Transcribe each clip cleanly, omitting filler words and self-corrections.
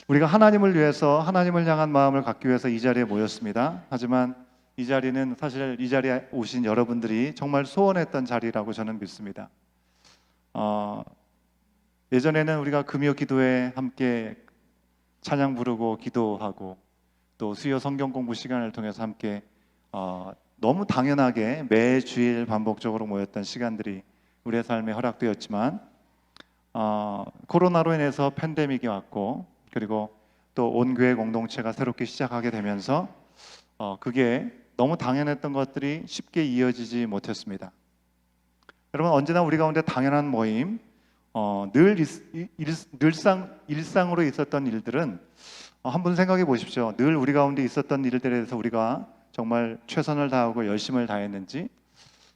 우리가 하나님을 위해서 하나님을 향한 마음을 갖기 위해서 이 자리에 모였습니다. 하지만 이 자리는 사실 이 자리에 오신 여러분들이 정말 소원했던 자리라고 저는 믿습니다. 예전에는 우리가 금요 기도에 함께 찬양 부르고 기도하고 또 수요 성경 공부 시간을 통해서 함께 너무 당연하게 매주일 반복적으로 모였던 시간들이 우리의 삶에 허락되었지만 코로나로 인해서 팬데믹이 왔고 그리고 또 온 교회 공동체가 새롭게 시작하게 되면서 그게 너무 당연했던 것들이 쉽게 이어지지 못했습니다. 여러분, 언제나 우리 가운데 당연한 모임, 늘 일상으로 있었던 일들은 한번 생각해 보십시오. 늘 우리 가운데 있었던 일들에 대해서 우리가 정말 최선을 다하고 열심을 다했는지,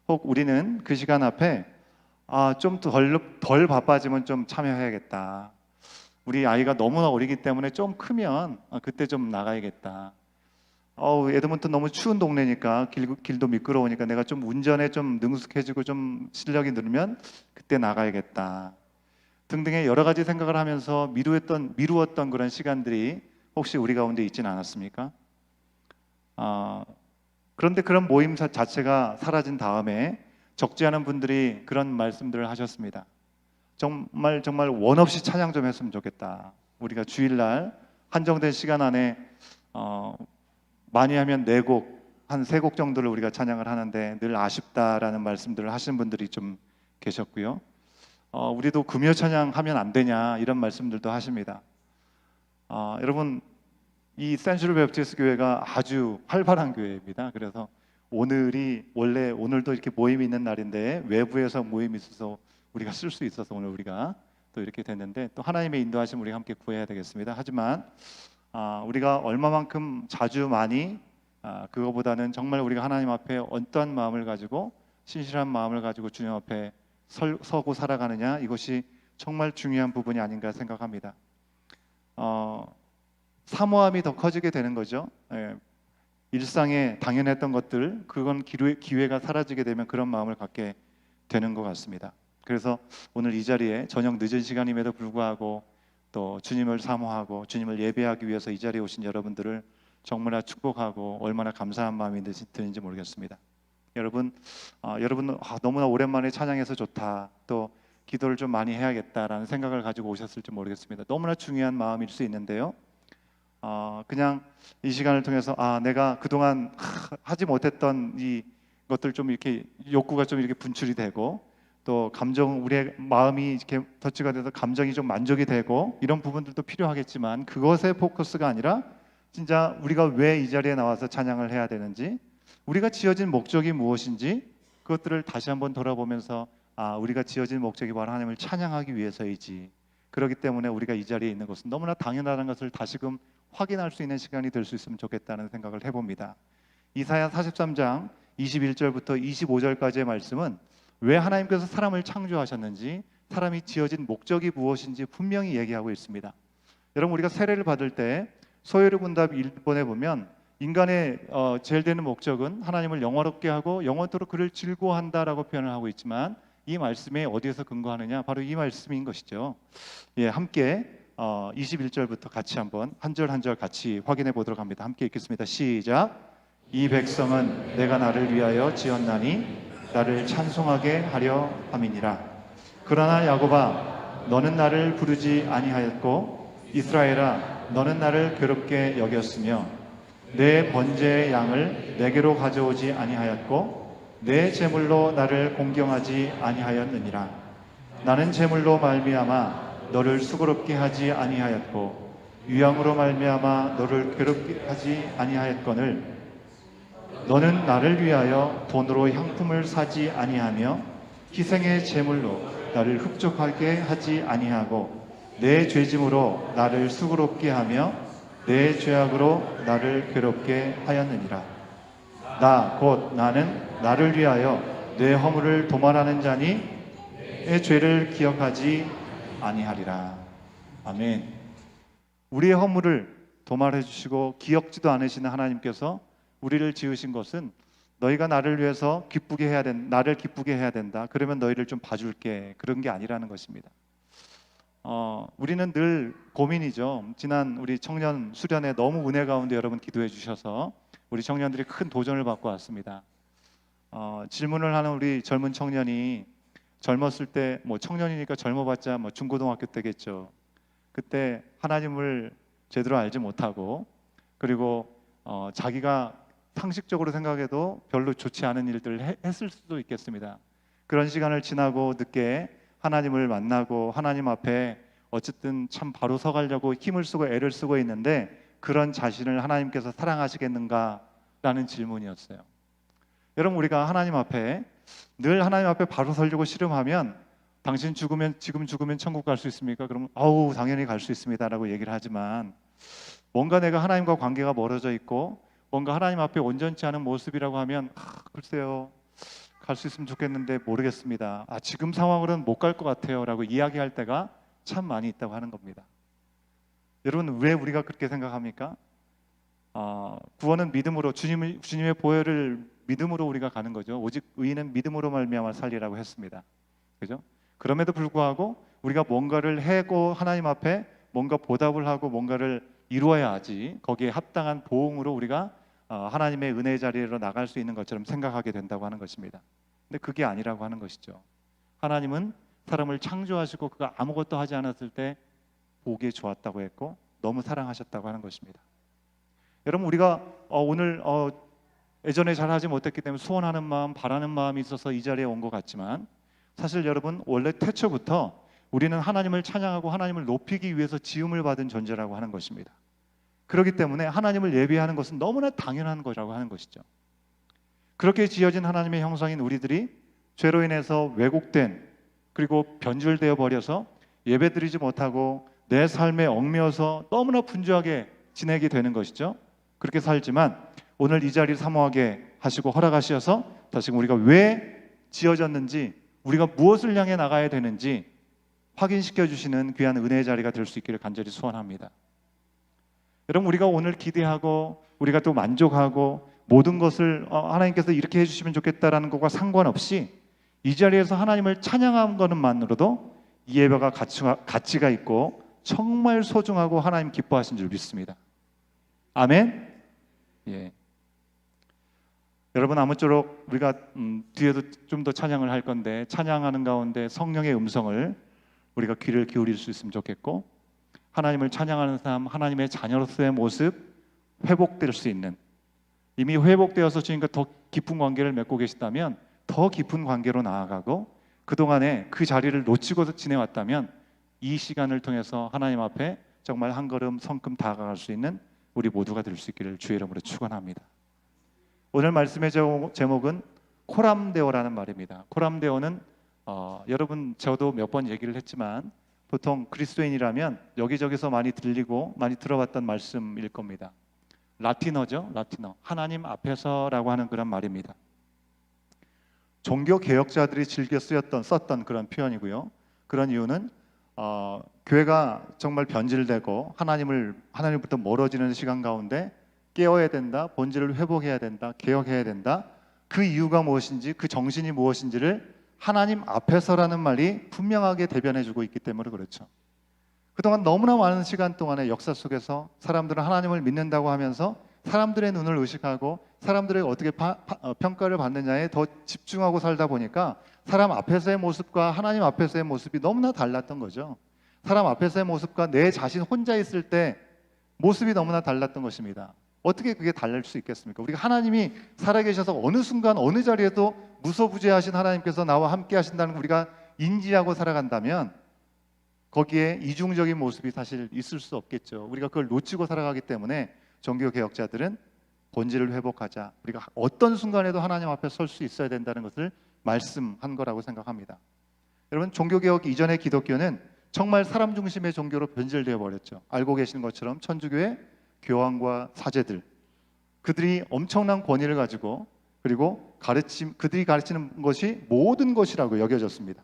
혹 우리는 그 시간 앞에 좀 덜 바빠지면 좀 참여해야겠다. 우리 아이가 너무나 어리기 때문에 좀 크면 그때 좀 나가야겠다. 에드먼튼 너무 추운 동네니까 길도 미끄러우니까 내가 좀 운전에 좀 능숙해지고 좀 실력이 늘면 그때 나가야겠다. 등등의 여러 가지 생각을 하면서 미루었던 그런 시간들이 혹시 우리 가운데 있지는 않았습니까? 그런데 그런 모임 자체가 사라진 다음에 적지 않은 분들이 그런 말씀들을 하셨습니다. 정말 원 없이 찬양 좀 했으면 좋겠다. 우리가 주일날 한정된 시간 안에 많이 하면 4곡, 한 3곡 정도를 우리가 찬양을 하는데 늘 아쉽다라는 말씀들을 하시는 분들이 좀 계셨고요. 우리도 금요 찬양하면 안 되냐 이런 말씀들도 하십니다. 여러분, 이 센츄럴 베프티스트 교회가 아주 활발한 교회입니다. 그래서 오늘도 이렇게 모임이 있는 날인데 외부에서 모임이 있어서 우리가 쓸 수 있어서 오늘 우리가 또 이렇게 됐는데 또 하나님의 인도하심 우리가 함께 구해야 되겠습니다. 하지만 우리가 얼마만큼 자주 많이 그거보다는 정말 우리가 하나님 앞에 어떠한 마음을 가지고 신실한 마음을 가지고 주님 앞에 서고 살아가느냐, 이것이 정말 중요한 부분이 아닌가 생각합니다. 사모함이 더 커지게 되는 거죠. 일상에 당연했던 것들, 그건 기회가 사라지게 되면 그런 마음을 갖게 되는 것 같습니다. 그래서 오늘 이 자리에 저녁 늦은 시간임에도 불구하고 또 주님을 사모하고 주님을 예배하기 위해서 이 자리에 오신 여러분들을 정말 축복하고 얼마나 감사한 마음이 드는지 모르겠습니다. 여러분 너무나 오랜만에 찬양해서 좋다, 또 기도를 좀 많이 해야겠다라는 생각을 가지고 오셨을지 모르겠습니다. 너무나 중요한 마음일 수 있는데요, 그냥 이 시간을 통해서 내가 그동안 하지 못했던 이 것들 좀 이렇게 욕구가 좀 이렇게 분출이 되고 또 우리의 마음이 이렇게 터치가 돼서 감정이 좀 만족이 되고 이런 부분들도 필요하겠지만 그것의 포커스가 아니라 진짜 우리가 왜 이 자리에 나와서 찬양을 해야 되는지, 우리가 지어진 목적이 무엇인지 그것들을 다시 한번 돌아보면서 우리가 지어진 목적이 바로 하나님을 찬양하기 위해서이지, 그렇기 때문에 우리가 이 자리에 있는 것은 너무나 당연하다는 것을 다시금 확인할 수 있는 시간이 될 수 있으면 좋겠다는 생각을 해봅니다. 이사야 43장 21절부터 25절까지의 말씀은 왜 하나님께서 사람을 창조하셨는지, 사람이 지어진 목적이 무엇인지 분명히 얘기하고 있습니다. 여러분, 우리가 세례를 받을 때 소요르문답 1번에 보면 인간의 제일 되는 목적은 하나님을 영화롭게 하고 영원토록 그를 즐거워한다라고 표현을 하고 있지만 이 말씀에 어디에서 근거하느냐? 바로 이 말씀인 것이죠. 함께 21절부터 같이 한번 한 절 한 절 같이 확인해 보도록 합니다. 함께 읽겠습니다. 시작. 이 백성은 내가 나를 위하여 지었나니 나를 찬송하게 하려 함이니라. 그러나 야곱아, 너는 나를 부르지 아니하였고 이스라엘아, 너는 나를 괴롭게 여겼으며 내 번제의 양을 내게로 가져오지 아니하였고 내 제물로 나를 공경하지 아니하였느니라. 나는 제물로 말미암아 너를 수고롭게 하지 아니하였고 유향으로 말미암아 너를 괴롭게 하지 아니하였거늘 너는 나를 위하여 돈으로 향품을 사지 아니하며 희생의 제물로 나를 흡족하게 하지 아니하고 내 죄짐으로 나를 수고롭게 하며 내 죄악으로 나를 괴롭게 하였느니라. 곧 나는 나를 위하여 내 허물을 도말하는 자니 내 죄를 기억하지 아니하리라. 아멘. 우리의 허물을 도말해 주시고 기억지도 않으시는 하나님께서 우리를 지으신 것은 너희가 나를 위해서 나를 기쁘게 해야 된다, 그러면 너희를 좀 봐줄게, 그런 게 아니라는 것입니다. 우리는 늘 고민이죠. 지난 우리 청년 수련회 너무 은혜 가운데 여러분 기도해 주셔서 우리 청년들이 큰 도전을 받고 왔습니다. 질문을 하는 우리 젊은 청년이 젊었을 때 뭐 청년이니까 젊어봤자 뭐 중고등학교 때겠죠. 그때 하나님을 제대로 알지 못하고 그리고 자기가 상식적으로 생각해도 별로 좋지 않은 일들을 했을 수도 있겠습니다. 그런 시간을 지나고 늦게 하나님을 만나고 하나님 앞에 어쨌든 참 바로 서가려고 힘을 쓰고 애를 쓰고 있는데 그런 자신을 하나님께서 사랑하시겠는가라는 질문이었어요. 여러분, 우리가 하나님 앞에 늘 하나님 앞에 바로 서려고 씨름하면 당신 지금 죽으면 천국 갈 수 있습니까? 그러면 아우 당연히 갈 수 있습니다라고 얘기를 하지만 뭔가 내가 하나님과 관계가 멀어져 있고 뭔가 하나님 앞에 온전치 않은 모습이라고 하면 글쎄요 갈 수 있으면 좋겠는데 모르겠습니다. 지금 상황으로는 못 갈 것 같아요 라고 이야기할 때가 참 많이 있다고 하는 겁니다. 여러분, 왜 우리가 그렇게 생각합니까? 구원은 믿음으로 주님의 보혈을 믿음으로 우리가 가는 거죠. 오직 의인은 믿음으로 말미암아 살리라고 했습니다. 그죠? 그럼에도 불구하고 우리가 뭔가를 해고 하나님 앞에 뭔가 보답을 하고 뭔가를 이루어야 하지 거기에 합당한 보응으로 우리가 하나님의 은혜의 자리로 나갈 수 있는 것처럼 생각하게 된다고 하는 것입니다. 근데 그게 아니라고 하는 것이죠. 하나님은 사람을 창조하시고 그가 아무것도 하지 않았을 때 보기에 좋았다고 했고 너무 사랑하셨다고 하는 것입니다. 여러분, 우리가 오늘 예전에 잘하지 못했기 때문에 소원하는 마음, 바라는 마음이 있어서 이 자리에 온 것 같지만 사실 여러분 원래 태초부터 우리는 하나님을 찬양하고 하나님을 높이기 위해서 지음을 받은 존재라고 하는 것입니다. 그렇기 때문에 하나님을 예배하는 것은 너무나 당연한 거라고 하는 것이죠. 그렇게 지어진 하나님의 형상인 우리들이 죄로 인해서 왜곡된 그리고 변질되어 버려서 예배드리지 못하고 내 삶에 얽매여서 너무나 분주하게 지내게 되는 것이죠. 그렇게 살지만 오늘 이 자리를 사모하게 하시고 허락하셔서 다시 우리가 왜 지어졌는지 우리가 무엇을 향해 나가야 되는지 확인시켜 주시는 귀한 은혜의 자리가 될 수 있기를 간절히 소원합니다. 여러분, 우리가 오늘 기대하고 우리가 또 만족하고 모든 것을 하나님께서 이렇게 해주시면 좋겠다라는 것과 상관없이 이 자리에서 하나님을 찬양하는 것만으로도 이 예배가 가치가 있고 정말 소중하고 하나님 기뻐하신 줄 믿습니다. 아멘. 예. 여러분, 아무쪼록 우리가 뒤에도 좀 더 찬양을 할 건데 찬양하는 가운데 성령의 음성을 우리가 귀를 기울일 수 있으면 좋겠고 하나님을 찬양하는 삶, 하나님의 자녀로서의 모습 회복될 수 있는 이미 회복되어서 주님과 더 깊은 관계를 맺고 계시다면 더 깊은 관계로 나아가고 그동안에 그 자리를 놓치고 지내왔다면 이 시간을 통해서 하나님 앞에 정말 한 걸음 성큼 다가갈 수 있는 우리 모두가 될 수 있기를 주의 이름으로 축원합니다. 오늘 말씀의 제목은 코람데오라는 말입니다. 코람데오는 여러분 저도 몇 번 얘기를 했지만 보통 그리스도인이라면 여기저기서 많이 들리고 많이 들어봤던 말씀일 겁니다. 라틴어죠. 라틴어. 하나님 앞에서라고 하는 그런 말입니다. 종교 개혁자들이 즐겨 썼던 그런 표현이고요. 그런 이유는 교회가 정말 변질되고 하나님부터 멀어지는 시간 가운데 깨어야 된다, 본질을 회복해야 된다, 개혁해야 된다. 그 이유가 무엇인지, 그 정신이 무엇인지를 하나님 앞에서라는 말이 분명하게 대변해주고 있기 때문에 그렇죠. 그동안 너무나 많은 시간 동안의 역사 속에서 사람들은 하나님을 믿는다고 하면서 사람들의 눈을 의식하고 사람들의 어떻게 평가를 받느냐에 더 집중하고 살다 보니까 사람 앞에서의 모습과 하나님 앞에서의 모습이 너무나 달랐던 거죠. 사람 앞에서의 모습과 내 자신 혼자 있을 때 모습이 너무나 달랐던 것입니다. 어떻게 그게 다를 수 있겠습니까? 우리가 하나님이 살아계셔서 어느 순간 어느 자리에도 무소부재하신 하나님께서 나와 함께 하신다는 걸 우리가 인지하고 살아간다면 거기에 이중적인 모습이 사실 있을 수 없겠죠. 우리가 그걸 놓치고 살아가기 때문에 종교개혁자들은 본질을 회복하자, 우리가 어떤 순간에도 하나님 앞에 설 수 있어야 된다는 것을 말씀한 거라고 생각합니다. 여러분, 종교개혁 이전의 기독교는 정말 사람 중심의 종교로 변질되어 버렸죠. 알고 계시는 것처럼 천주교의 교황과 사제들, 그들이 엄청난 권위를 가지고 그리고 그들이 가르치는 것이 모든 것이라고 여겨졌습니다.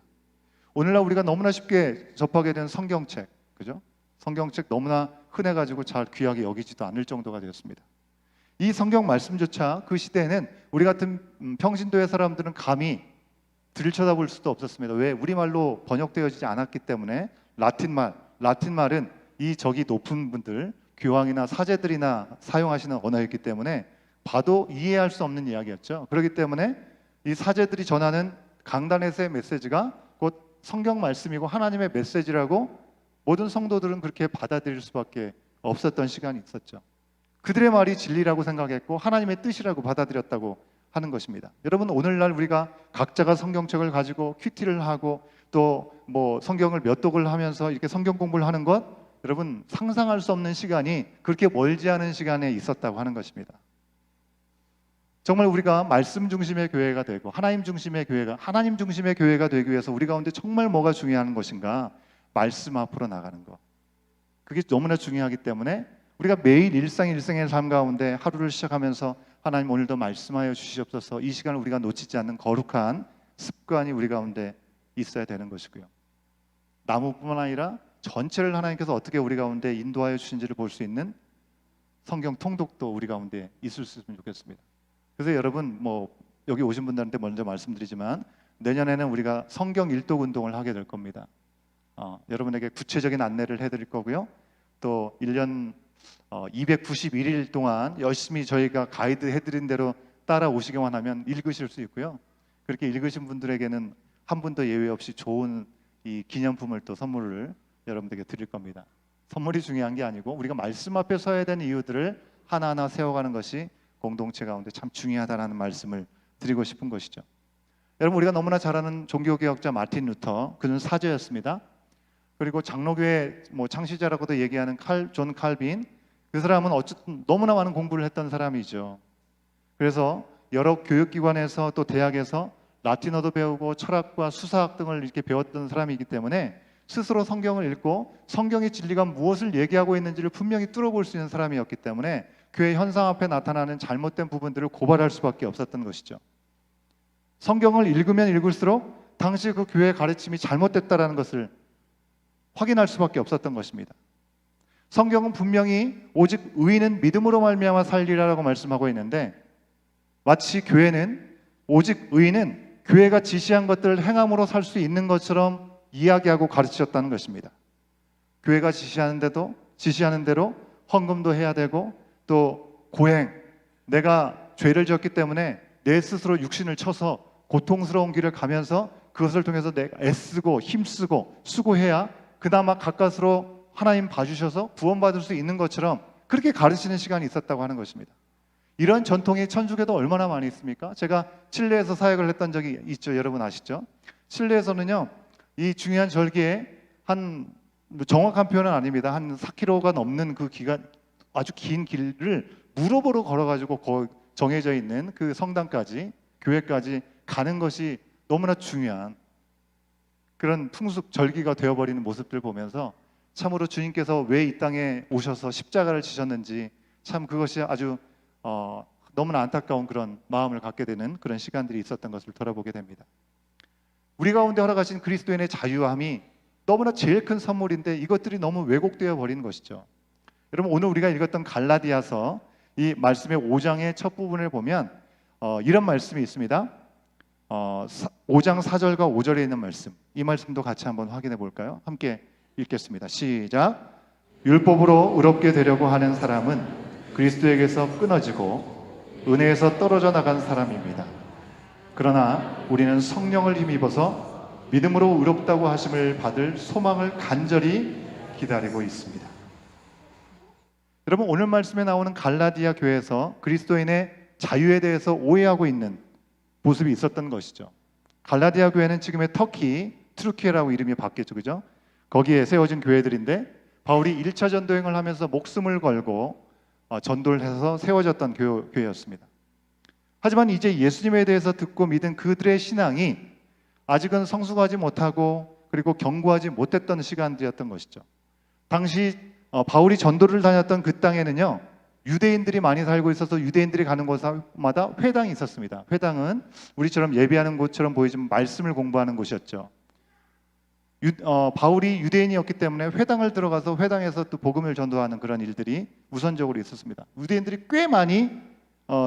오늘날 우리가 너무나 쉽게 접하게 된 성경책, 그죠? 성경책 너무나 흔해가지고 잘 귀하게 여기지도 않을 정도가 되었습니다. 이 성경 말씀조차 그 시대에는 우리 같은 평신도의 사람들은 감히 들여다볼 수도 없었습니다. 왜? 우리말로 번역되어지지 않았기 때문에 라틴 말은 이 저기 높은 분들, 교황이나 사제들이나 사용하시는 언어였기 때문에 봐도 이해할 수 없는 이야기였죠. 그렇기 때문에 이 사제들이 전하는 강단에서의 메시지가 곧 성경 말씀이고 하나님의 메시지라고 모든 성도들은 그렇게 받아들일 수밖에 없었던 시간이 있었죠. 그들의 말이 진리라고 생각했고 하나님의 뜻이라고 받아들였다고 하는 것입니다. 여러분, 오늘날 우리가 각자가 성경책을 가지고 큐티를 하고 또 뭐 성경을 몇 독을 하면서 이렇게 성경 공부를 하는 것, 여러분 상상할 수 없는 시간이 그렇게 멀지 않은 시간에 있었다고 하는 것입니다. 정말 우리가 말씀 중심의 교회가 되고 하나님 중심의 교회가 되기 위해서 우리 가운데 정말 뭐가 중요한 것인가? 말씀 앞으로 나가는 것. 그게 너무나 중요하기 때문에 우리가 매일 일상의 삶 가운데 하루를 시작하면서 하나님 오늘도 말씀하여 주시옵소서, 이 시간을 우리가 놓치지 않는 거룩한 습관이 우리 가운데 있어야 되는 것이고요. 나무뿐만 아니라 전체를 하나님께서 어떻게 우리 가운데 인도하여 주신지를 볼 수 있는 성경 통독도 우리 가운데 있을 수 있으면 좋겠습니다. 그래서 여러분, 뭐 여기 오신 분들한테 먼저 말씀드리지만 내년에는 우리가 성경 일독 운동을 하게 될 겁니다. 여러분에게 구체적인 안내를 해드릴 거고요. 또 1년 291일 동안 열심히 저희가 가이드 해드린 대로 따라오시기만 하면 읽으실 수 있고요. 그렇게 읽으신 분들에게는 한 분도 예외 없이 좋은 이 기념품을 또 선물을 여러분들에게 드릴 겁니다. 선물이 중요한 게 아니고 우리가 말씀 앞에 서야 되는 이유들을 하나하나 세워가는 것이 공동체 가운데 참 중요하다는 말씀을 드리고 싶은 것이죠. 여러분, 우리가 너무나 잘 아는 종교개혁자 마틴 루터, 그는 사제였습니다. 그리고 장로교회 창시자라고도 얘기하는 존 칼빈, 그 사람은 어쨌든 너무나 많은 공부를 했던 사람이죠. 그래서 여러 교육기관에서 또 대학에서 라틴어도 배우고 철학과 수사학 등을 이렇게 배웠던 사람이기 때문에 스스로 성경을 읽고 성경의 진리가 무엇을 얘기하고 있는지를 분명히 뚫어볼 수 있는 사람이었기 때문에 교회 현상 앞에 나타나는 잘못된 부분들을 고발할 수밖에 없었던 것이죠. 성경을 읽으면 읽을수록 당시 그 교회의 가르침이 잘못됐다는 것을 확인할 수밖에 없었던 것입니다. 성경은 분명히 오직 의인은 믿음으로 말미암아 살리라라고 말씀하고 있는데, 마치 오직 의인은 교회가 지시한 것들을 행함으로 살 수 있는 것처럼 이야기하고 가르치셨다는 것입니다. 교회가 지시하는 대로 헌금도 해야 되고, 또 고행, 내가 죄를 지었기 때문에 내 스스로 육신을 쳐서 고통스러운 길을 가면서 그것을 통해서 내가 애쓰고 힘쓰고 수고해야 그나마 가까스로 하나님 봐주셔서 구원받을 수 있는 것처럼 그렇게 가르치는 시간이 있었다고 하는 것입니다. 이런 전통이 천주교도 얼마나 많이 있습니까? 제가 칠레에서 사역을 했던 적이 있죠. 여러분 아시죠? 칠레에서는요, 이 중요한 절기에 정확한 표현은 아닙니다. 한 4km가 넘는 그 기간, 아주 긴 길을 무릎으로 걸어가지고 정해져 있는 그 성당까지, 교회까지 가는 것이 너무나 중요한 그런 풍습 절기가 되어버리는 모습들 보면서 참으로 주님께서 왜 이 땅에 오셔서 십자가를 지셨는지 참 그것이 아주 너무나 안타까운 그런 마음을 갖게 되는 그런 시간들이 있었던 것을 돌아보게 됩니다. 우리 가운데 허락하신 그리스도인의 자유함이 너무나 제일 큰 선물인데 이것들이 너무 왜곡되어 버린 것이죠. 여러분, 오늘 우리가 읽었던 갈라디아서 이 말씀의 5장의 첫 부분을 보면 이런 말씀이 있습니다. 5장 4절과 5절에 있는 말씀, 이 말씀도 같이 한번 확인해 볼까요? 함께 읽겠습니다. 시작. 율법으로 의롭게 되려고 하는 사람은 그리스도에게서 끊어지고 은혜에서 떨어져 나간 사람입니다. 그러나 우리는 성령을 힘입어서 믿음으로 의롭다고 하심을 받을 소망을 간절히 기다리고 있습니다. 여러분, 오늘 말씀에 나오는 갈라디아 교회에서 그리스도인의 자유에 대해서 오해하고 있는 모습이 있었던 것이죠. 갈라디아 교회는 지금의 트루키에라고 이름이 바뀌었죠, 그죠? 거기에 세워진 교회들인데 바울이 1차 전도행을 하면서 목숨을 걸고 전도를 해서 세워졌던 교회였습니다. 하지만 이제 예수님에 대해서 듣고 믿은 그들의 신앙이 아직은 성숙하지 못하고 그리고 견고하지 못했던 시간들이었던 것이죠. 당시 바울이 전도를 다녔던 그 땅에는요, 유대인들이 많이 살고 있어서 유대인들이 가는 곳마다 회당이 있었습니다. 회당은 우리처럼 예배하는 곳처럼 보이지만 말씀을 공부하는 곳이었죠. 바울이 유대인이었기 때문에 회당을 들어가서 회당에서 또 복음을 전도하는 그런 일들이 우선적으로 있었습니다. 유대인들이 꽤 많이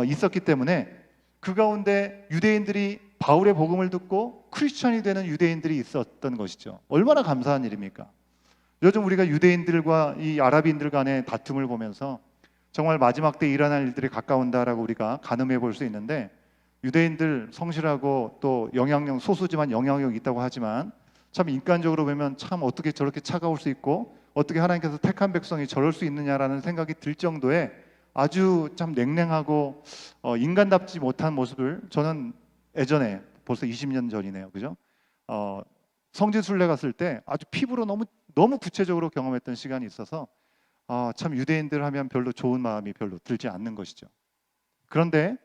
있었기 때문에 그 가운데 유대인들이 바울의 복음을 듣고 크리스천이 되는 유대인들이 있었던 것이죠. 얼마나 감사한 일입니까? 요즘 우리가 유대인들과 이 아랍인들 간의 다툼을 보면서 정말 마지막 때 일어날 일들이 가까운다라고 우리가 가늠해 볼 수 있는데, 유대인들 성실하고 또 영향력, 소수지만 영향력이 있다고 하지만 참 인간적으로 보면 참 어떻게 저렇게 차가울 수 있고 어떻게 하나님께서 택한 백성이 저럴 수 있느냐라는 생각이 들 정도의 아주 참 냉랭하고 인간답지 못한 모습을 저는 예전에, 벌써 20년 전이네요, 그죠? 성지순례 갔을 때 아주 피부로 너무 너무 구체적으로 경험했던 시간이 있어서 참 유대인들 하면 별로 좋은 마음이 별로 들지 않는 것이죠. 그런데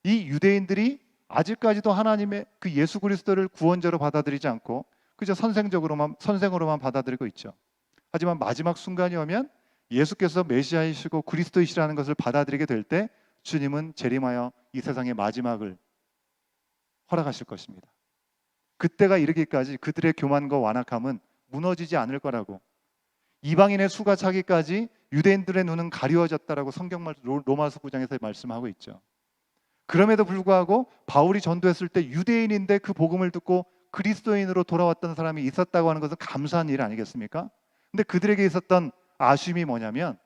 이 유대인들이 아직까지도 하나님의 그 예수 그리스도를 구원자로 받아들이지 않고 그저 선생으로만 받아들이고 있죠. 하지만 마지막 순간이 오면 예수께서 메시아이시고 그리스도이시라는 것을 받아들이게 될 때 주님은 재림하여 이 세상의 마지막을 허락하실 것입니다. 그때가 이르기까지 그들의 교만과 완악함은 무너지지 않을 거라고, 이방인의 수가 차기까지 유대인들의 눈은 가리워졌다라고 성경 로마서 9장에서 말씀하고 있죠. 그럼에도 불구하고 바울이 전도했을 때 유대인인데 그 복음을 듣고 그리스도인으로 돌아왔던 사람이 있었다고 하는 것은 감사한 일 아니겠습니까? 근데 그들에게 있었던 아쉬움이 뭐냐면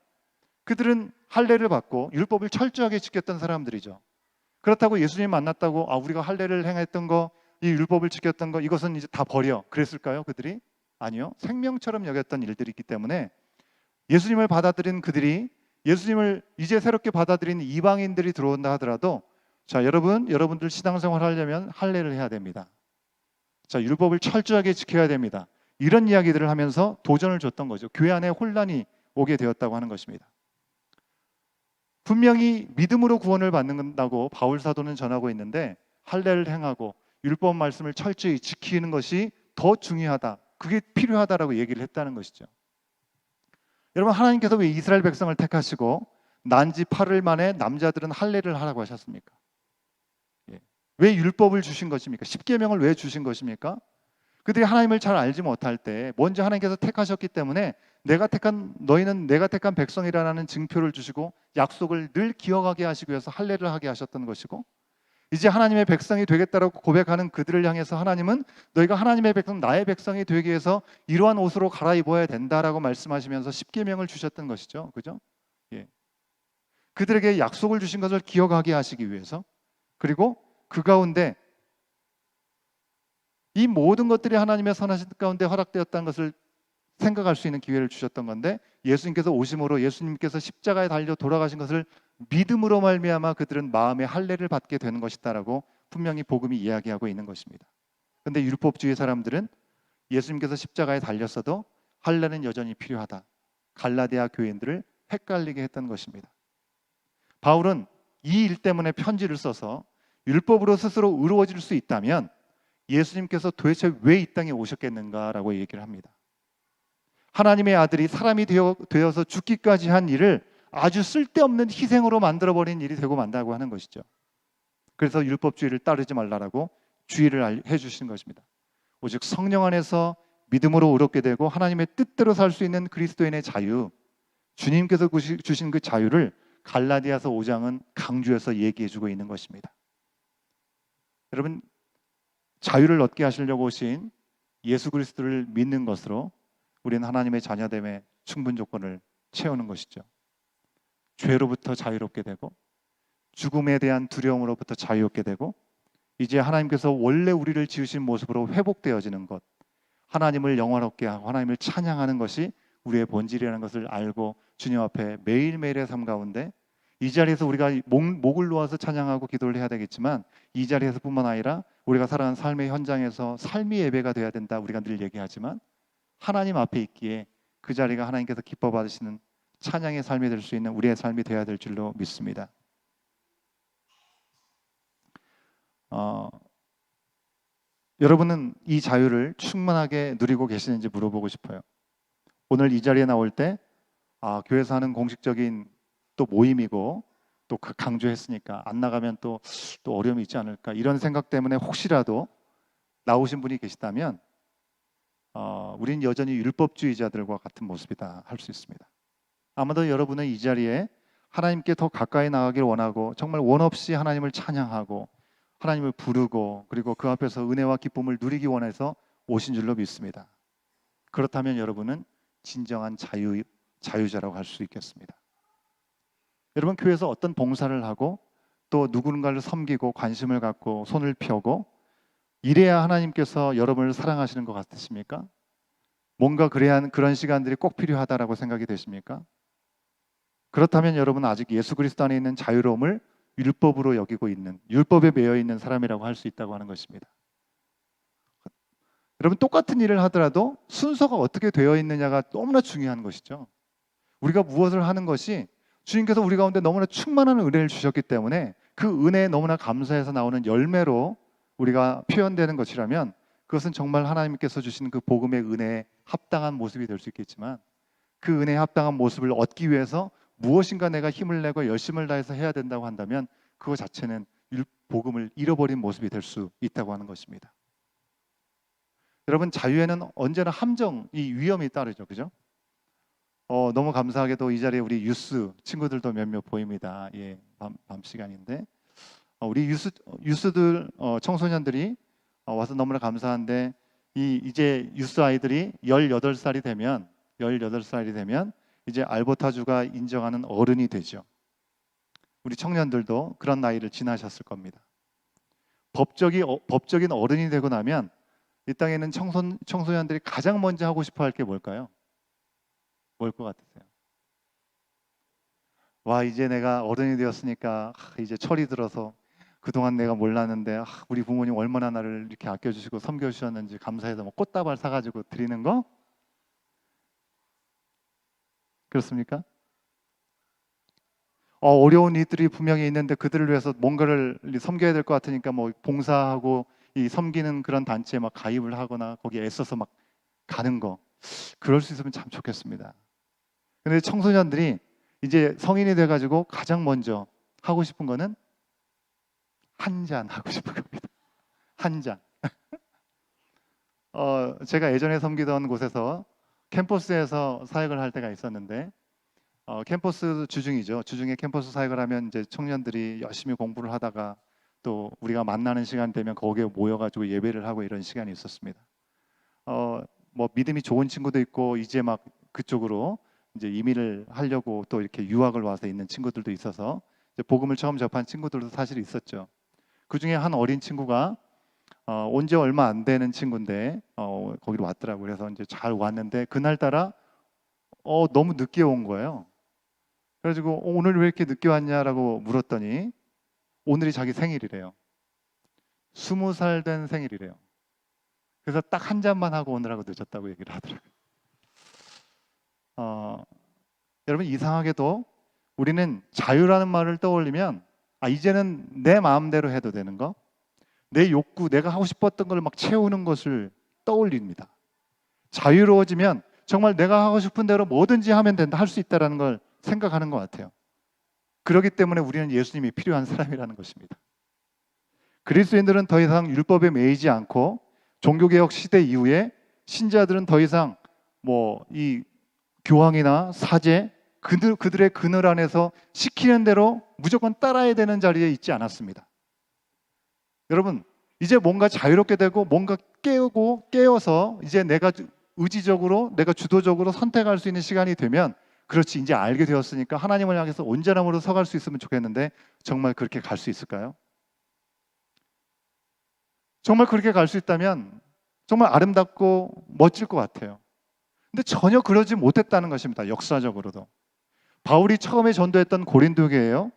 그들은 할례를 받고 율법을 철저하게 지켰던 사람들이죠. 그렇다고 예수님 만났다고 우리가 할례를 행했던 거, 이 율법을 지켰던 거, 이것은 이제 다 버려, 그랬을까요? 그들이? 아니요. 생명처럼 여겼던 일들이 있기 때문에 예수님을 받아들인 그들이, 예수님을 이제 새롭게 받아들인 이방인들이 들어온다 하더라도, 자, 여러분들 신앙생활 하려면 할례를 해야 됩니다. 자, 율법을 철저하게 지켜야 됩니다. 이런 이야기들을 하면서 도전을 줬던 거죠. 교회 안에 혼란이 오게 되었다고 하는 것입니다. 분명히 믿음으로 구원을 받는다고 바울 사도는 전하고 있는데, 할례를 행하고 율법 말씀을 철저히 지키는 것이 더 중요하다, 그게 필요하다라고 얘기를 했다는 것이죠. 여러분, 하나님께서 왜 이스라엘 백성을 택하시고 난지 8일 만에 남자들은 할례를 하라고 하셨습니까? 왜 율법을 주신 것입니까? 십계명을 왜 주신 것입니까? 그들이 하나님을 잘 알지 못할 때 먼저 하나님께서 택하셨기 때문에 너희는 내가 택한 백성이라는 증표를 주시고 약속을 늘 기억하게 하시기 위해서 할례를 하게 하셨던 것이고, 이제 하나님의 백성이 되겠다라고 고백하는 그들을 향해서 하나님은 너희가 하나님의 백성, 나의 백성이 되기 위해서 이러한 옷으로 갈아입어야 된다라고 말씀하시면서 십계명을 주셨던 것이죠. 그죠? 예. 그들에게 약속을 주신 것을 기억하게 하시기 위해서, 그리고 그 가운데 이 모든 것들이 하나님의 선하신 뜻 가운데 허락되었다는 것을 생각할 수 있는 기회를 주셨던 건데, 예수님께서 오심으로 예수님께서 십자가에 달려 돌아가신 것을 믿음으로 말미암아 그들은 마음의 할례를 받게 되는 것이다라고 분명히 복음이 이야기하고 있는 것입니다. 그런데 율법주의 사람들은 예수님께서 십자가에 달렸어도 할례는 여전히 필요하다, 갈라디아 교인들을 헷갈리게 했던 것입니다. 바울은 이 일 때문에 편지를 써서 율법으로 스스로 의로워질 수 있다면 예수님께서 도대체 왜 이 땅에 오셨겠는가라고 얘기를 합니다. 하나님의 아들이 사람이 되어서 죽기까지 한 일을 아주 쓸데없는 희생으로 만들어버린 일이 되고 만다고 하는 것이죠. 그래서 율법주의를 따르지 말라라고 주의를 해주시는 것입니다. 오직 성령 안에서 믿음으로 의롭게 되고 하나님의 뜻대로 살 수 있는 그리스도인의 자유, 주님께서 주신 그 자유를 갈라디아서 5장은 강조해서 얘기해주고 있는 것입니다. 여러분, 자유를 얻게 하시려고 오신 예수 그리스도를 믿는 것으로 우리는 하나님의 자녀됨의 충분 조건을 채우는 것이죠. 죄로부터 자유롭게 되고 죽음에 대한 두려움으로부터 자유롭게 되고 이제 하나님께서 원래 우리를 지으신 모습으로 회복되어지는 것, 하나님을 영화롭게 하고 하나님을 찬양하는 것이 우리의 본질이라는 것을 알고 주님 앞에 매일매일의 삶 가운데, 이 자리에서 우리가 목을 놓아서 찬양하고 기도를 해야 되겠지만 이 자리에서뿐만 아니라 우리가 살아가는 삶의 현장에서 삶이 예배가 돼야 된다, 우리가 늘 얘기하지만 하나님 앞에 있기에 그 자리가 하나님께서 기뻐 받으시는 찬양의 삶이 될 수 있는 우리의 삶이 되어야 될 줄로 믿습니다. 여러분은 이 자유를 충만하게 누리고 계시는지 물어보고 싶어요. 오늘 이 자리에 나올 때 교회에서 하는 공식적인 또 모임이고 또 강조했으니까 안 나가면 또 어려움이 있지 않을까, 이런 생각 때문에 혹시라도 나오신 분이 계시다면 우린 여전히 율법주의자들과 같은 모습이다 할 수 있습니다. 아마도 여러분은 이 자리에 하나님께 더 가까이 나가길 원하고 정말 원 없이 하나님을 찬양하고 하나님을 부르고 그리고 그 앞에서 은혜와 기쁨을 누리기 원해서 오신 줄로 믿습니다. 그렇다면 여러분은 진정한 자유자라고 할 수 있겠습니다. 여러분, 교회에서 어떤 봉사를 하고 또 누군가를 섬기고 관심을 갖고 손을 펴고 이래야 하나님께서 여러분을 사랑하시는 것 같으십니까? 뭔가 그런 시간들이 꼭 필요하다라고 생각이 되십니까? 그렇다면 여러분은 아직 예수 그리스도 안에 있는 자유로움을 율법으로 여기고 있는, 율법에 매여 있는 사람이라고 할 수 있다고 하는 것입니다. 여러분, 똑같은 일을 하더라도 순서가 어떻게 되어 있느냐가 너무나 중요한 것이죠. 우리가 무엇을 하는 것이 주님께서 우리 가운데 너무나 충만한 은혜를 주셨기 때문에 그 은혜에 너무나 감사해서 나오는 열매로 우리가 표현되는 것이라면 그것은 정말 하나님께서 주신 그 복음의 은혜에 합당한 모습이 될 수 있겠지만, 그 은혜에 합당한 모습을 얻기 위해서 무엇인가 내가 힘을 내고 열심을 다해서 해야 된다고 한다면 그거 자체는 복음을 잃어버린 모습이 될 수 있다고 하는 것입니다. 여러분, 자유에는 언제나 함정이 위험이 따르죠. 그죠? 너무 감사하게도 이 자리에 우리 유스 친구들도 몇몇 보입니다. 예, 밤 시간인데 우리 유스들 청소년들이 와서 너무나 감사한데, 이제 유스 아이들이 18살이 되면 이제 알버타주가 인정하는 어른이 되죠. 우리 청년들도 그런 나이를 지나셨을 겁니다. 법적인 어른이 되고 나면 이 땅에 있는 청소년들이 가장 먼저 하고 싶어 할 게 뭘까요? 뭘 것 같으세요? 와, 이제 내가 어른이 되었으니까 이제 철이 들어서 그동안 내가 몰랐는데 우리 부모님 얼마나 나를 이렇게 아껴주시고 섬겨주셨는지 감사해서 뭐 꽃다발 사가지고 드리는 거? 그렇습니까? 어려운 이들이 분명히 있는데 그들을 위해서 뭔가를 섬겨야 될 것 같으니까 뭐 봉사하고 이 섬기는 그런 단체에 막 가입을 하거나 거기에 애써서 막 가는 거, 그럴 수 있으면 참 좋겠습니다. 근데 청소년들이 이제 성인이 돼가지고 가장 먼저 하고 싶은 거는 한 잔 하고 싶은 겁니다. 한 잔. 제가 예전에 섬기던 곳에서 캠퍼스에서 사역을 할 때가 있었는데, 캠퍼스 주중이죠. 주중에 캠퍼스 사역을 하면 이제 청년들이 열심히 공부를 하다가 또 우리가 만나는 시간 되면 거기에 모여가지고 예배를 하고 이런 시간이 있었습니다. 뭐 믿음이 좋은 친구도 있고 이제 막 그쪽으로 이제 이민을 하려고 또 이렇게 유학을 와서 있는 친구들도 있어서 이제 복음을 처음 접한 친구들도 사실 있었죠. 그 중에 한 어린 친구가 온 지 얼마 안 되는 친구인데 거기로 왔더라고요. 그래서 이제 잘 왔는데 그날따라 너무 늦게 온 거예요. 그래가지고 오늘 왜 이렇게 늦게 왔냐라고 물었더니 오늘이 자기 생일이래요. 20살 된 생일이래요. 그래서 딱 한 잔만 하고 오느라고 늦었다고 얘기를 하더라고요. 여러분, 이상하게도 우리는 자유라는 말을 떠올리면 이제는 내 마음대로 해도 되는 거, 내 욕구, 내가 하고 싶었던 걸 막 채우는 것을 떠올립니다. 자유로워지면 정말 내가 하고 싶은 대로 뭐든지 하면 된다, 할 수 있다는 걸 생각하는 것 같아요. 그렇기 때문에 우리는 예수님이 필요한 사람이라는 것입니다. 그리스도인들은 더 이상 율법에 매이지 않고 종교개혁 시대 이후에 신자들은 더 이상 뭐 이 교황이나 사제 그들의 그늘 안에서 시키는 대로 무조건 따라야 되는 자리에 있지 않았습니다. 여러분, 이제 뭔가 자유롭게 되고 뭔가 깨어서 이제 내가 의지적으로, 내가 주도적으로 선택할 수 있는 시간이 되면, 그렇지, 이제 알게 되었으니까 하나님을 향해서 온전함으로 서갈 수 있으면 좋겠는데 정말 그렇게 갈 수 있을까요? 정말 그렇게 갈 수 있다면 정말 아름답고 멋질 것 같아요. 근데 전혀 그러지 못했다는 것입니다. 역사적으로도. 바울이 처음에 전도했던 고린도 교회예요.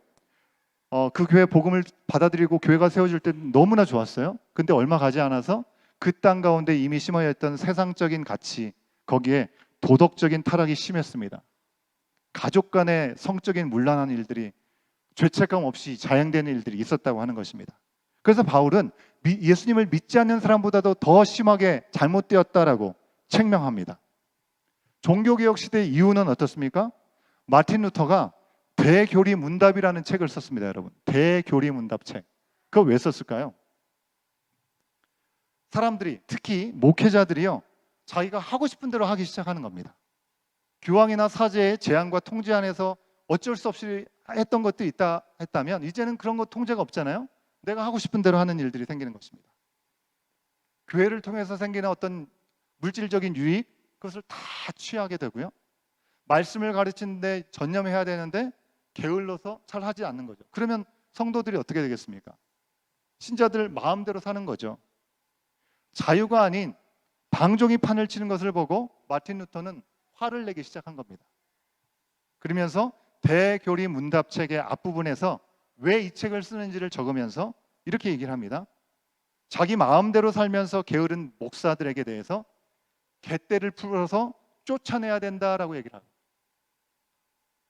그 교회 복음을 받아들이고 교회가 세워질 때 너무나 좋았어요. 근데 얼마 가지 않아서 그 땅 가운데 이미 심어져 있던 세상적인 가치, 거기에 도덕적인 타락이 심했습니다. 가족 간의 성적인 문란한 일들이 죄책감 없이 자행되는 일들이 있었다고 하는 것입니다. 그래서 바울은 예수님을 믿지 않는 사람보다도 더 심하게 잘못되었다라고 책명합니다. 종교개혁 시대 이유는 어떻습니까? 마틴 루터가 대교리 문답이라는 책을 썼습니다. 여러분, 대교리 문답책. 그거 왜 썼을까요? 사람들이, 특히 목회자들이요, 자기가 하고 싶은 대로 하기 시작하는 겁니다. 교황이나 사제의 제한과 통제 안에서 어쩔 수 없이 했던 것도 있다 했다면 이제는 그런 것 통제가 없잖아요. 내가 하고 싶은 대로 하는 일들이 생기는 것입니다. 교회를 통해서 생기는 어떤 물질적인 유익, 그것을 다 취하게 되고요. 말씀을 가르치는데 전념해야 되는데 게을러서 잘 하지 않는 거죠. 그러면 성도들이 어떻게 되겠습니까? 신자들 마음대로 사는 거죠. 자유가 아닌 방종이 판을 치는 것을 보고 마틴 루터는 화를 내기 시작한 겁니다. 그러면서 대교리 문답책의 앞부분에서 왜 이 책을 쓰는지를 적으면서 이렇게 얘기를 합니다. 자기 마음대로 살면서 게으른 목사들에게 대해서 갯대를 풀어서 쫓아내야 된다라고 얘기를 하고,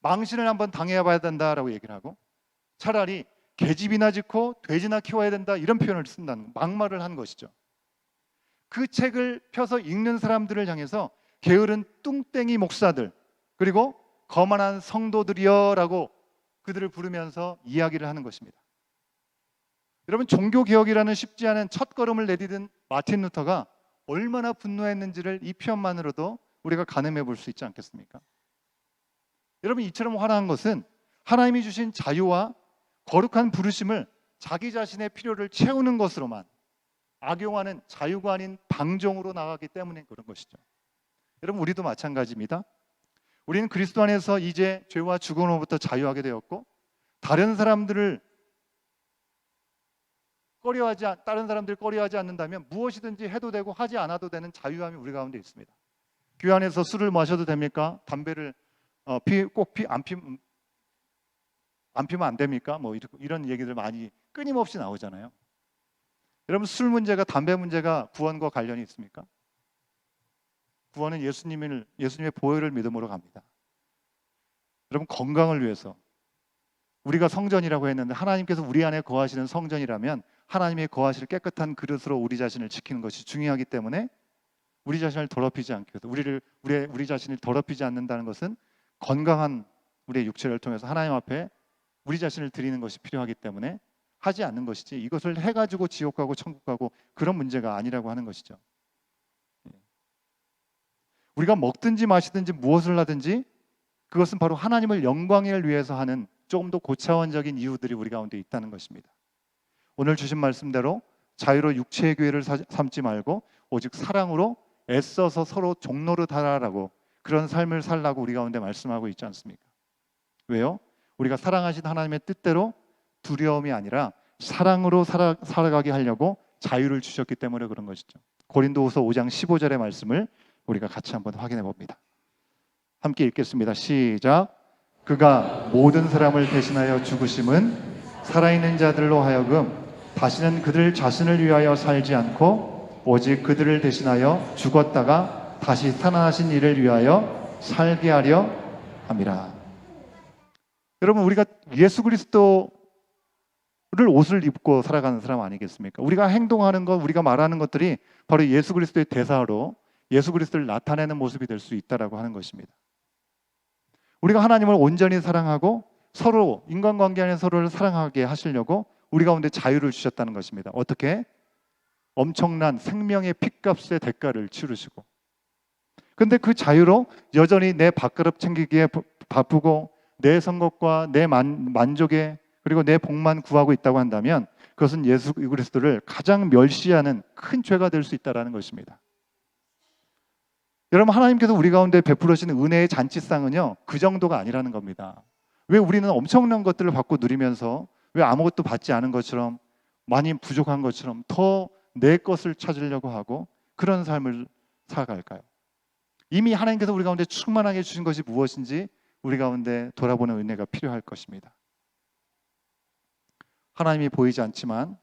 망신을 한번 당해야 봐야 된다라고 얘기를 하고, 차라리 계집이나 짓고 돼지나 키워야 된다 이런 표현을 쓴다는, 막말을 한 것이죠. 그 책을 펴서 읽는 사람들을 향해서 게으른 뚱땡이 목사들, 그리고 거만한 성도들이여라고 그들을 부르면서 이야기를 하는 것입니다. 여러분, 종교개혁이라는 쉽지 않은 첫걸음을 내디딘 마틴 루터가 얼마나 분노했는지를 이 표현만으로도 우리가 가늠해 볼 수 있지 않겠습니까? 여러분, 이처럼 화나는 것은 하나님이 주신 자유와 거룩한 부르심을 자기 자신의 필요를 채우는 것으로만 악용하는 자유가 아닌 방종으로 나가기 때문에 그런 것이죠. 여러분, 우리도 마찬가지입니다. 우리는 그리스도 안에서 이제 죄와 죽음으로부터 자유하게 되었고, 다른 사람들을 꺼려하지 않는다면 무엇이든지 해도 되고 하지 않아도 되는 자유함이 우리 가운데 있습니다. 교회 안에서 술을 마셔도 됩니까? 담배를 안 피면 안 됩니까? 뭐 이런 얘기들 많이 끊임없이 나오잖아요. 여러분, 술 문제가, 담배 문제가 구원과 관련이 있습니까? 구원은 예수님의 보혈을 믿음으로 갑니다. 여러분, 건강을 위해서 우리가 성전이라고 했는데 하나님께서 우리 안에 거하시는 성전이라면 하나님의 거하실 깨끗한 그릇으로 우리 자신을 지키는 것이 중요하기 때문에 우리 자신을 더럽히지 않기 위해서, 우리 자신을 더럽히지 않는다는 것은 건강한 우리의 육체를 통해서 하나님 앞에 우리 자신을 드리는 것이 필요하기 때문에 하지 않는 것이지, 이것을 해가지고 지옥 가고 천국 가고 그런 문제가 아니라고 하는 것이죠. 우리가 먹든지 마시든지 무엇을 하든지 그것은 바로 하나님을 영광을 위해서 하는 조금 더 고차원적인 이유들이 우리 가운데 있다는 것입니다. 오늘 주신 말씀대로 자유로 육체의 교회를 삼지 말고 오직 사랑으로 애써서 서로 종노릇하라라고, 그런 삶을 살라고 우리 가운데 말씀하고 있지 않습니까? 왜요? 우리가 사랑하신 하나님의 뜻대로 두려움이 아니라 사랑으로 살아가게 하려고 자유를 주셨기 때문에 그런 것이죠. 고린도후서 5장 15절의 말씀을 우리가 같이 한번 확인해 봅니다. 함께 읽겠습니다. 시작. 그가 모든 사람을 대신하여 죽으심은 살아있는 자들로 하여금 다시는 그들 자신을 위하여 살지 않고 오직 그들을 대신하여 죽었다가 다시 살아나신 이를 위하여 살게 하려 함이라. 여러분, 우리가 예수 그리스도를 옷을 입고 살아가는 사람 아니겠습니까? 우리가 행동하는 것, 우리가 말하는 것들이 바로 예수 그리스도의 대사로 예수 그리스도를 나타내는 모습이 될 수 있다라고 하는 것입니다. 우리가 하나님을 온전히 사랑하고 서로 인간관계 안에 서로를 사랑하게 하시려고 우리 가운데 자유를 주셨다는 것입니다. 어떻게? 엄청난 생명의 핏값의 대가를 치르시고, 근데 그 자유로 여전히 내 밥그릇 챙기기에 바쁘고 내 성것과 내 만족에, 그리고 내 복만 구하고 있다고 한다면 그것은 예수 그리스도를 가장 멸시하는 큰 죄가 될 수 있다는 것입니다. 여러분, 하나님께서 우리 가운데 베풀으시는 은혜의 잔치상은요, 그 정도가 아니라는 겁니다. 왜 우리는 엄청난 것들을 받고 누리면서 왜 아무것도 받지 않은 것처럼, 많이 부족한 것처럼 더 내 것을 찾으려고 하고 그런 삶을 살아갈까요? 이미 하나님께서 우리 가운데 충만하게 주신 것이 무엇인지 우리 가운데 돌아보는 은혜가 필요할 것입니다. 하나님이 보이지 않지만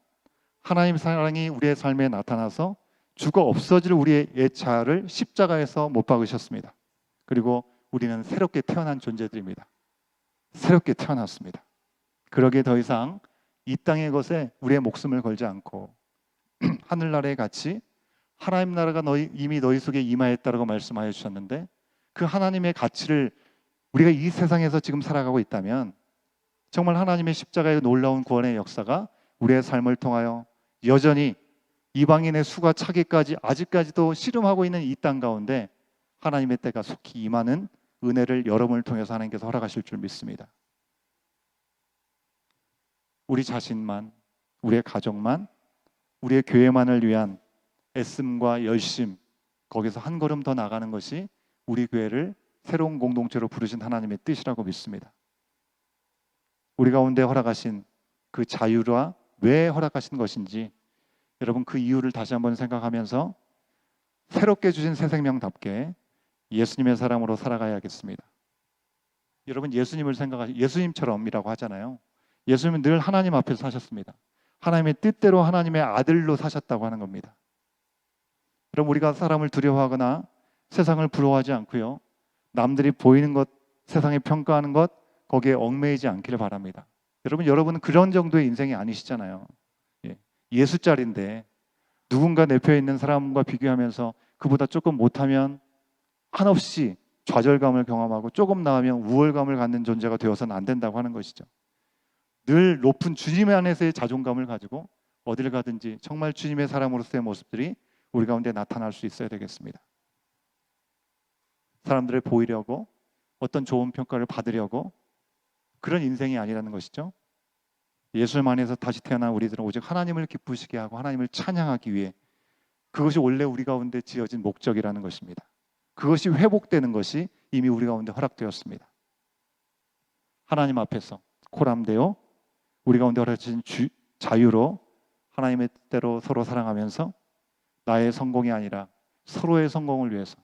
하나님의 사랑이 우리의 삶에 나타나서 죽어 없어질 우리의 옛 자아를 십자가에서 못 박으셨습니다. 그리고 우리는 새롭게 태어난 존재들입니다. 새롭게 태어났습니다. 그러기에 더 이상 이 땅의 것에 우리의 목숨을 걸지 않고 하늘나라에 같이 하나님 나라가 이미 너희 속에 임하였다라고 말씀하여 주셨는데, 그 하나님의 가치를 우리가 이 세상에서 지금 살아가고 있다면 정말 하나님의 십자가의 놀라운 구원의 역사가 우리의 삶을 통하여 여전히 이방인의 수가 차기까지 아직까지도 씨름하고 있는 이 땅 가운데 하나님의 때가 속히 임하는 은혜를 여러분을 통해서 하나님께서 허락하실 줄 믿습니다. 우리 자신만, 우리의 가족만, 우리의 교회만을 위한 애씀과 열심, 거기서 한 걸음 더 나가는 것이 우리 교회를 새로운 공동체로 부르신 하나님의 뜻이라고 믿습니다. 우리 가운데 허락하신 그 자유와 왜 허락하신 것인지 여러분 그 이유를 다시 한번 생각하면서 새롭게 주신 새 생명답게 예수님의 사람으로 살아가야겠습니다. 여러분 예수님을 생각하시 예수님처럼이라고 하잖아요. 예수님은 늘 하나님 앞에서 사셨습니다. 하나님의 뜻대로 하나님의 아들로 사셨다고 하는 겁니다. 그럼 우리가 사람을 두려워하거나 세상을 부러워하지 않고요. 남들이 보이는 것, 세상에 평가하는 것 거기에 얽매이지 않기를 바랍니다. 여러분은 그런 정도의 인생이 아니시잖아요. 예수짤인데 누군가 내표에 있는 사람과 비교하면서 그보다 조금 못하면 한없이 좌절감을 경험하고 조금 나으면 우월감을 갖는 존재가 되어서는 안 된다고 하는 것이죠. 늘 높은 주님 안에서의 자존감을 가지고 어딜 가든지 정말 주님의 사람으로서의 모습들이 우리 가운데 나타날 수 있어야 되겠습니다. 사람들을 보이려고 어떤 좋은 평가를 받으려고 그런 인생이 아니라는 것이죠. 예수님안에서 다시 태어난 우리들은 오직 하나님을 기쁘시게 하고 하나님을 찬양하기 위해 그것이 원래 우리 가운데 지어진 목적이라는 것입니다. 그것이 회복되는 것이 이미 우리 가운데 허락되었습니다. 하나님 앞에서 코람되어 우리 가운데 허락하신 자유로 하나님의 뜻대로 서로 사랑하면서 나의 성공이 아니라 서로의 성공을 위해서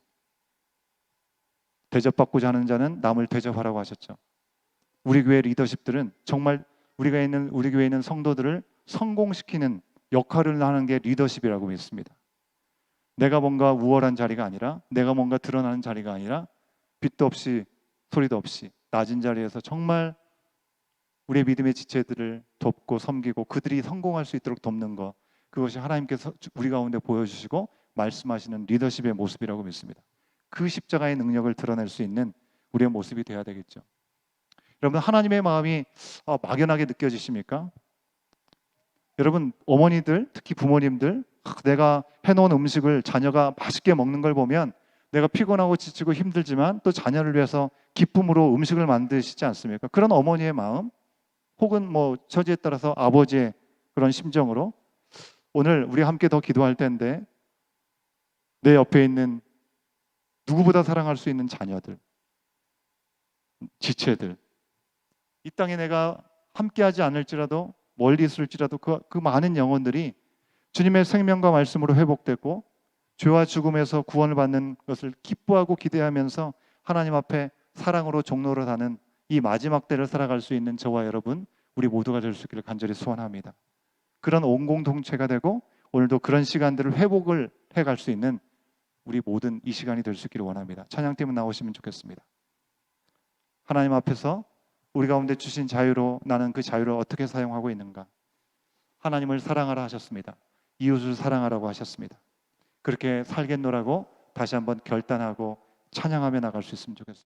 대접받고자 하는 자는 남을 대접하라고 하셨죠. 우리 교회 리더십들은 정말 우리 교회에 있는 성도들을 성공시키는 역할을 하는 게 리더십이라고 믿습니다. 내가 뭔가 우월한 자리가 아니라 내가 뭔가 드러나는 자리가 아니라 빛도 없이 소리도 없이 낮은 자리에서 정말 우리의 믿음의 지체들을 돕고 섬기고 그들이 성공할 수 있도록 돕는 것, 그것이 하나님께서 우리 가운데 보여주시고 말씀하시는 리더십의 모습이라고 믿습니다. 그 십자가의 능력을 드러낼 수 있는 우리의 모습이 되어야 되겠죠. 여러분 하나님의 마음이 막연하게 느껴지십니까? 여러분 어머니들 특히 부모님들 내가 해놓은 음식을 자녀가 맛있게 먹는 걸 보면 내가 피곤하고 지치고 힘들지만 또 자녀를 위해서 기쁨으로 음식을 만드시지 않습니까? 그런 어머니의 마음 혹은 뭐 처지에 따라서 아버지의 그런 심정으로 오늘 우리 함께 더 기도할 텐데 내 옆에 있는 누구보다 사랑할 수 있는 자녀들, 지체들 이 땅에 내가 함께하지 않을지라도 멀리 있을지라도 그 많은 영혼들이 주님의 생명과 말씀으로 회복되고 죄와 죽음에서 구원을 받는 것을 기뻐하고 기대하면서 하나님 앞에 사랑으로 종로로 가는 이 마지막 때를 살아갈 수 있는 저와 여러분 우리 모두가 될 수 있기를 간절히 소원합니다. 그런 온 공동체가 되고 오늘도 그런 시간들을 회복을 해갈 수 있는 우리 모든 이 시간이 될 수 있기를 원합니다. 찬양팀은 나오시면 좋겠습니다. 하나님 앞에서 우리 가운데 주신 자유로 나는 그 자유를 어떻게 사용하고 있는가? 하나님을 사랑하라 하셨습니다. 이웃을 사랑하라고 하셨습니다. 그렇게 살겠노라고 다시 한번 결단하고 찬양하며 나갈 수 있으면 좋겠습니다.